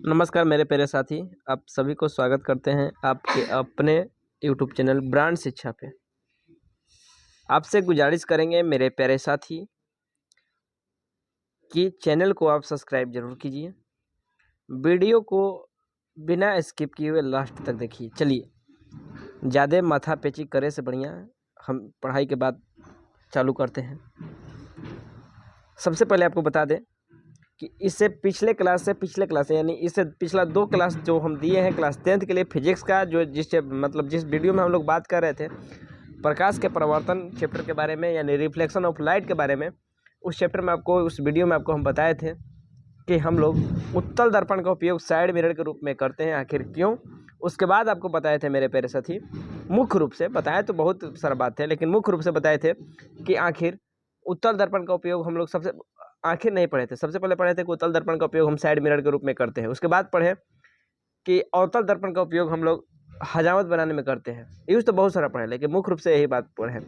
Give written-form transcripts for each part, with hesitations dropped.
नमस्कार मेरे प्यारे साथी, आप सभी को स्वागत करते हैं आपके अपने यूट्यूब चैनल ब्रांड शिक्षा पे। आपसे गुजारिश करेंगे मेरे प्यारे साथी कि चैनल को आप सब्सक्राइब जरूर कीजिए, वीडियो को बिना स्किप किए हुए लास्ट तक देखिए। चलिए, ज़्यादा माथा पेची करे से बढ़िया हम पढ़ाई के बाद चालू करते हैं। सबसे पहले आपको बता दें कि इससे पिछले क्लास यानी इससे पिछला 2 क्लास जो हम दिए हैं क्लास 10th के लिए फिजिक्स का, जो जिस वीडियो में हम लोग बात कर रहे थे प्रकाश के परावर्तन चैप्टर के बारे में यानी रिफ्लेक्शन ऑफ लाइट के बारे में, उस चैप्टर में उस वीडियो में आपको हम बताए थे कि हम लोग उत्तल दर्पण का उपयोग साइड मिरर के रूप में करते हैं, आखिर क्यों। उसके बाद आपको बताए थे मेरे प्यारे साथी, मुख्य रूप से बताए तो बहुत सारा बात है, लेकिन मुख्य रूप से बताए थे कि आखिर उत्तल दर्पण का उपयोग हम लोग आखिर नहीं पढ़े थे। सबसे पहले पढ़े थे कि उत्तल दर्पण का उपयोग हम साइड मिरर के रूप में करते हैं। उसके बाद पढ़े कि अवतल दर्पण का उपयोग हम लोग हजामत बनाने में करते हैं। यूज तो बहुत सारा पढ़े, लेकिन मुख्य रूप से यही बात पढ़े।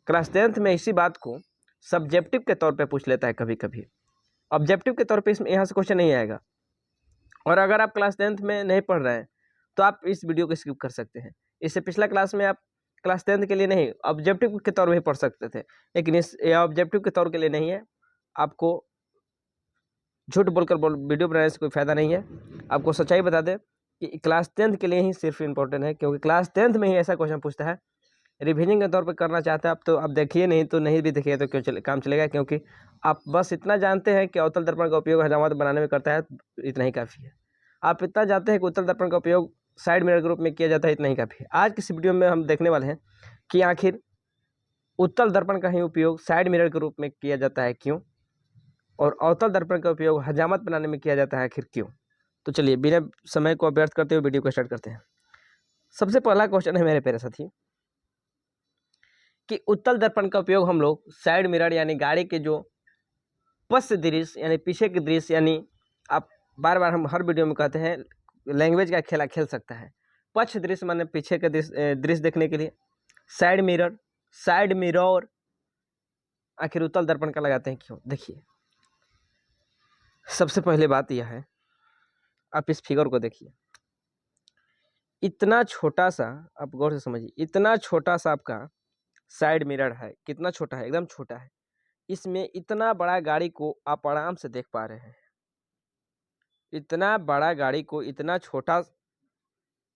क्लास 10th में इसी बात को सब्जेक्टिव के तौर पे पूछ लेता है कभी कभी, ऑब्जेक्टिव के तौर पे इसमें यहाँ से क्वेश्चन नहीं आएगा। और अगर आप क्लास 10th में नहीं पढ़ रहे हैं तो आप इस वीडियो को स्किप कर सकते हैं। इससे पिछला क्लास में आप क्लास 10th के लिए नहीं, ऑब्जेक्टिव के तौर पर पढ़ सकते थे, लेकिन इस ऑब्जेक्टिव के तौर के लिए नहीं है। आपको झूठ बोलकर वीडियो बनाने से कोई फायदा नहीं है। आपको सच्चाई बता दें कि क्लास 10th के लिए ही सिर्फ इम्पोर्टेंट है, क्योंकि क्लास 10th में ही ऐसा क्वेश्चन पूछता है। रिवीजन के तौर पर करना चाहते हैं आप तो आप देखिए, नहीं तो नहीं भी देखिए तो क्यों काम चलेगा, क्योंकि आप बस इतना जानते हैं कि अवतल दर्पण का उपयोग हजामत बनाने में करता है, इतना ही काफ़ी है। आप इतना जानते हैं कि उत्तल दर्पण का उपयोग साइड मिरर के रूप में किया जाता है, इतना ही काफ़ी है। आज की इस वीडियो में हम देखने वाले हैं कि आखिर उत्तल दर्पण का ही उपयोग साइड मिरर के रूप में किया जाता है क्यों, और अवतल दर्पण का उपयोग हजामत बनाने में किया जाता है आखिर क्यों। तो चलिए बिना समय को व्यर्थ करते हुए वीडियो को स्टार्ट करते हैं। सबसे पहला क्वेश्चन है मेरे प्यारे साथी कि उत्तल दर्पण का उपयोग हम लोग साइड मिरर यानी गाड़ी के जो पश्च दृश्य यानी पीछे के दृश्य, यानी आप बार बार हम हर वीडियो में कहते हैं लैंग्वेज का खेला खेल सकता है। पश्च दृश्य माने पीछे के दृश्य देखने के लिए, साइड मिरर आखिर उत्तल दर्पण का लगाते हैं क्यों। देखिए, सबसे पहले बात यह है, आप इस फिगर को देखिए, इतना छोटा सा, आप गौर से समझिए, इतना छोटा सा आपका साइड मिरर है। कितना छोटा है, एकदम छोटा है। इसमें इतना बड़ा गाड़ी को आप आराम से देख पा रहे हैं। इतना बड़ा गाड़ी को इतना छोटा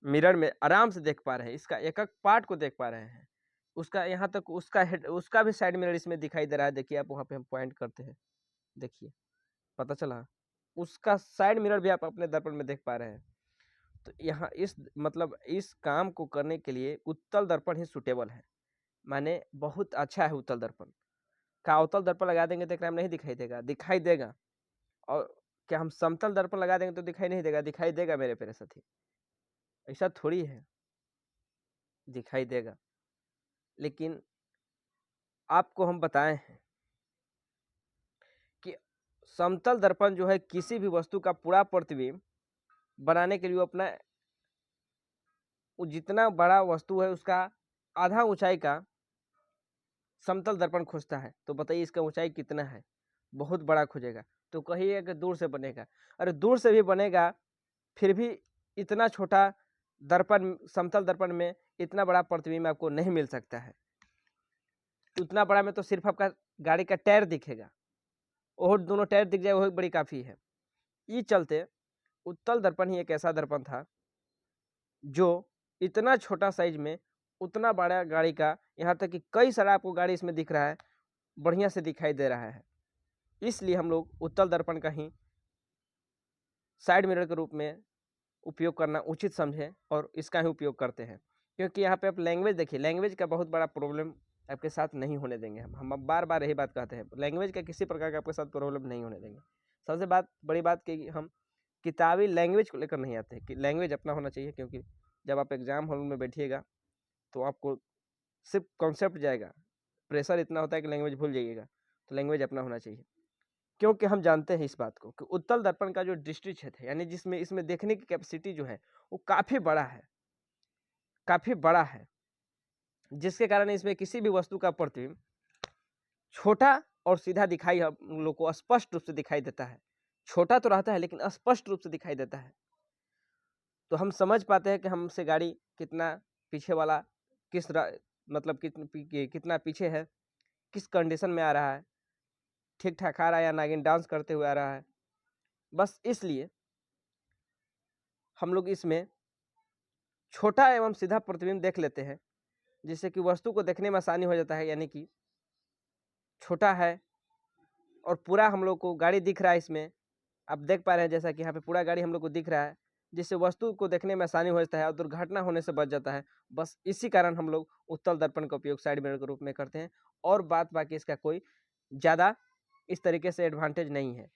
मिरर में आराम से देख पा रहे हैं, इसका एक एक पार्ट को देख पा रहे हैं। उसका यहाँ तक उसका हेड, उसका भी साइड मिरर इसमें दिखाई दे रहा है। देखिए, आप वहाँ पे हम पॉइंट करते हैं, देखिए पता चला, उसका साइड मिरर भी आप अपने दर्पण में देख पा रहे हैं। तो यहाँ इस काम को करने के लिए उत्तल दर्पण ही सुटेबल है, माने बहुत अच्छा है। उत्तल दर्पण का अवतल दर्पण लगा देंगे तो एकरा में नहीं दिखाई देगा, दिखाई देगा। और क्या हम समतल दर्पण लगा देंगे तो दिखाई नहीं देगा, दिखाई देगा मेरे प्यारे साथी। ऐसा थोड़ी है, दिखाई देगा। लेकिन आपको हम बताए हैं कि समतल दर्पण जो है किसी भी वस्तु का पूरा प्रतिबिंब बनाने के लिए अपना जितना बड़ा वस्तु है उसका आधा ऊंचाई का समतल दर्पण खोजता है। तो बताइए इसका ऊंचाई कितना है, बहुत बड़ा खोजेगा। तो कहिए कि दूर से बनेगा, अरे दूर से भी बनेगा, फिर भी इतना छोटा दर्पण, समतल दर्पण में इतना बड़ा प्रतिबिंब आपको नहीं मिल सकता है। उतना बड़ा में तो सिर्फ आपका गाड़ी का टायर दिखेगा, और दोनों टायर दिख जाए वही बड़ी काफ़ी है। ये चलते उत्तल दर्पण ही एक ऐसा दर्पण था जो इतना छोटा साइज में उतना बड़ा गाड़ी का, यहाँ तक कि कई सारा आपको गाड़ी इसमें दिख रहा है, बढ़िया से दिखाई दे रहा है। इसलिए हम लोग उत्तल दर्पण का ही साइड मिरर के रूप में उपयोग करना उचित समझे और इसका ही उपयोग करते हैं। क्योंकि यहाँ पे आप लैंग्वेज देखिए, लैंग्वेज का बहुत बड़ा प्रॉब्लम आपके साथ नहीं होने देंगे। हम अब बार बार यही बात कहते हैं, लैंग्वेज का किसी प्रकार का आपके साथ प्रॉब्लम नहीं होने देंगे। सबसे बड़ी बात कि हम किताबी लैंग्वेज को लेकर नहीं आते हैं, कि लैंग्वेज अपना होना चाहिए। क्योंकि जब आप एग्जाम हॉल में बैठिएगा तो आपको सिर्फ कॉन्सेप्ट जाएगा, प्रेशर इतना होता है कि लैंग्वेज भूल जाइएगा। तो लैंग्वेज अपना होना चाहिए, क्योंकि हम जानते हैं इस बात को कि उत्तल दर्पण का जो दृष्टि क्षेत्र है, यानी जिसमें इसमें देखने की कैपेसिटी जो है वो काफ़ी बड़ा है, काफ़ी बड़ा है, जिसके कारण इसमें किसी भी वस्तु का प्रतिबिंब छोटा और सीधा दिखाई हम लोग को स्पष्ट रूप से दिखाई देता है। छोटा तो रहता है लेकिन स्पष्ट रूप से दिखाई देता है। तो हम समझ पाते हैं कि हमसे गाड़ी कितना पीछे वाला मतलब कितना पीछे है, किस कंडीशन में आ रहा है, ठीक ठाक आ रहा है या नागिन डांस करते हुए आ रहा है। बस इसलिए हम लोग इसमें छोटा एवं सीधा प्रतिबिंब देख लेते हैं, जिससे कि वस्तु को देखने में आसानी हो जाता है। यानी कि छोटा है और पूरा हम लोग को गाड़ी दिख रहा है, इसमें आप देख पा रहे हैं जैसा कि यहाँ पे पूरा गाड़ी हम लोग को दिख रहा है, जिससे वस्तु को देखने में आसानी हो जाता है और दुर्घटना होने से बच जाता है। बस इसी कारण हम लोग उत्तल दर्पण का उपयोग साइड मिरर के रूप में करते हैं, और बात बाकी इसका कोई ज़्यादा इस तरीके से एडवांटेज नहीं है।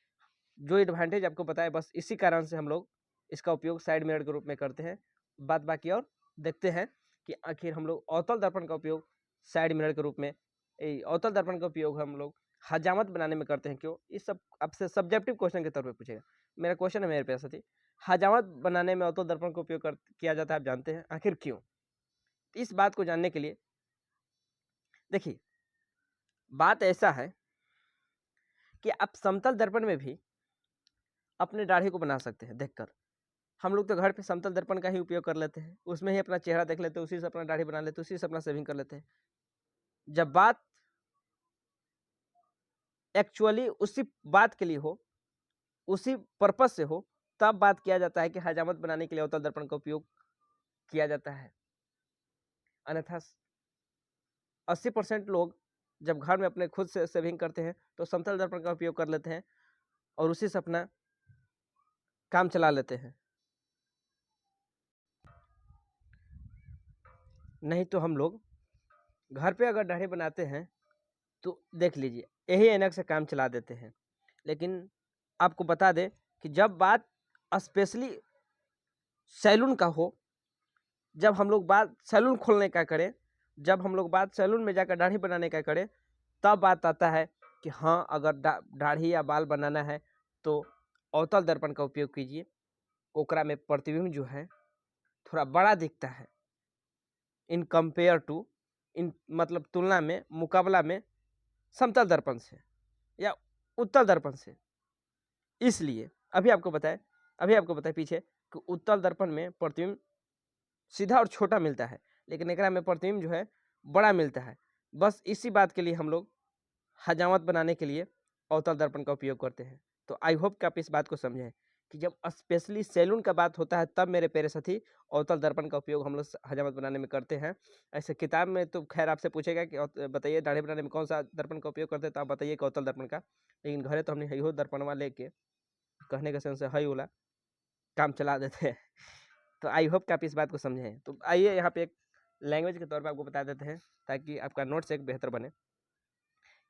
जो एडवांटेज आपको पता है, बस इसी कारण से हम लोग इसका उपयोग साइड मिरर के रूप में करते हैं। बात बाकी और देखते हैं कि आखिर हम लोग अवतल दर्पण का उपयोग साइड मिरर के रूप में, अवतल दर्पण का उपयोग हम लोग हजामत बनाने में करते हैं। क्यों? इस सब आपसे सब्जेक्टिव क्वेश्चन के तौर पे पूछेगा। मेरा क्वेश्चन है मेरे प्यारे साथी, हजामत बनाने में अवतल दर्पण का उपयोग किया जाता है, आप जानते हैं, आखिर क्यों? इस बात को जानने के लिए देखिए, बात ऐसा है कि आप समतल दर्पण में भी अपने दाढ़ी को बना सकते हैं देखकर। हम लोग तो घर पे समतल दर्पण का ही उपयोग कर लेते हैं, उसमें ही अपना चेहरा देख लेते हैं, उसी से अपना दाढ़ी बना लेते हैं, उसी से अपना शेविंग कर लेते हैं। जब बात एक्चुअली उसी बात के लिए हो, उसी पर्पस से हो, तब बात किया जाता है कि हजामत बनाने के लिए अवतल दर्पण का उपयोग किया जाता है। अन्यथा 80% लोग जब घर में अपने खुद से शेविंग करते हैं तो समतल दर्पण का उपयोग कर लेते हैं और उसी से अपना काम चला लेते हैं। नहीं तो हम लोग घर पे अगर दाढ़ी बनाते हैं तो देख लीजिए, यही ऐनक से काम चला देते हैं। लेकिन आपको बता दें कि जब बात स्पेशली सैलून का हो, जब हम लोग बात सैलून खोलने का करें, जब हम लोग बात सैलून में जाकर दाढ़ी बनाने का करें, तब बात आता है कि हाँ, अगर दाढ़ी या बाल बनाना है तो अवतल दर्पण का उपयोग कीजिए। ओकरा में प्रतिबिंब जो है थोड़ा बड़ा दिखता है इन कंपेयर टू, इन मतलब तुलना में, मुकाबला में समतल दर्पण से या उत्तल दर्पण से। इसलिए अभी आपको बताए पीछे कि उत्तल दर्पण में प्रतिबिंब सीधा और छोटा मिलता है, लेकिन एकरा में प्रतिबिंब जो है बड़ा मिलता है। बस इसी बात के लिए हम लोग हजामत बनाने के लिए अवतल दर्पण का उपयोग करते हैं। तो आई होप कि आप इस बात को समझें कि जब स्पेशली सैलून का बात होता है, तब मेरे प्यारे साथी अवतल दर्पण का उपयोग हम लोग हजामत बनाने में करते हैं। ऐसे किताब में तो खैर आपसे पूछेगा कि बताइए दाढ़ी बनाने में कौन सा दर्पण का उपयोग करते हैं, तो आप बताइए कि अवतल दर्पण का। लेकिन घरे तो हमने हईहो दर्पणवा लेके, कहने का सेंस हई वाला काम चला देते हैं। तो आई होप कि आप इस बात को समझें। तो आइए यहाँ पे एक लैंग्वेज के तौर पे आपको बता देते हैं, ताकि आपका नोट्स एक बेहतर बने।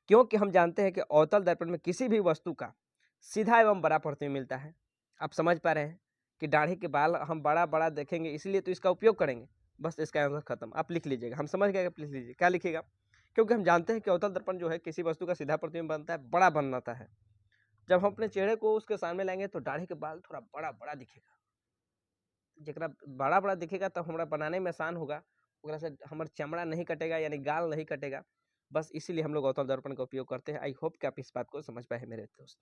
क्योंकि हम जानते हैं कि अवतल दर्पण में किसी भी वस्तु का सीधा एवं बड़ा प्रतिबिंब मिलता है। आप समझ पा रहे हैं कि दाढ़ी के बाल हम बड़ा बड़ा देखेंगे, इसलिए तो इसका उपयोग करेंगे। बस इसका आंसर खत्म। आप लिख लीजिएगा, हम समझ गए, लिख लीजिए। क्या लिखिएगा? क्योंकि हम जानते हैं कि अवतल दर्पण जो है किसी वस्तु का सीधा प्रतिबिंब बनता है, बड़ा बनाता है। जब हम अपने चेहरे को उसके सामने लाएंगे तो दाढ़ी के बाल थोड़ा बड़ा बड़ा दिखेगा। जरा बड़ा बड़ा दिखेगा तो हमारा बनाने में आसान होगा, ओकरा से हमारा चमड़ा नहीं कटेगा, यानी गाल नहीं कटेगा। बस इसीलिए हम लोग अवतल दर्पण का उपयोग करते हैं। आई होप कि आप इस बात को समझ पाए मेरे दोस्त।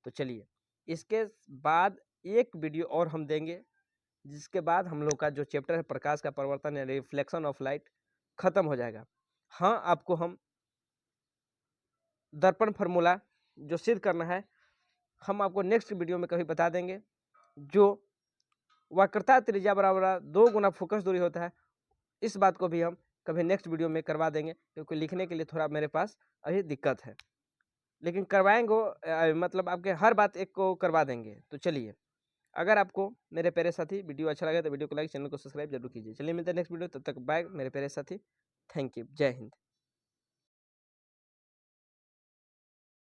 तो चलिए, इसके बाद एक वीडियो और हम देंगे, जिसके बाद हम लोग का जो चैप्टर है प्रकाश का परिवर्तन या रिफ्लेक्शन ऑफ लाइट खत्म हो जाएगा। हाँ, आपको हम दर्पण फार्मूला जो सिद्ध करना है, हम आपको नेक्स्ट वीडियो में कभी बता देंगे। जो वक्रता त्रिज्या बराबर 2 गुना फोकस दूरी होता है, इस बात को भी हम कभी नेक्स्ट वीडियो में करवा देंगे, क्योंकि लिखने के लिए थोड़ा मेरे पास अभी दिक्कत है। लेकिन करवाएंगे, मतलब आपके हर बात एक को करवा देंगे। तो चलिए, अगर आपको मेरे प्यारे साथी वीडियो अच्छा लगे तो वीडियो को लाइक, चैनल को सब्सक्राइब जरूर कीजिए। चलिए मिलते हैं नेक्स्ट वीडियो, तब तक बाय मेरे प्यारे साथी। Thank you. जय हिंद।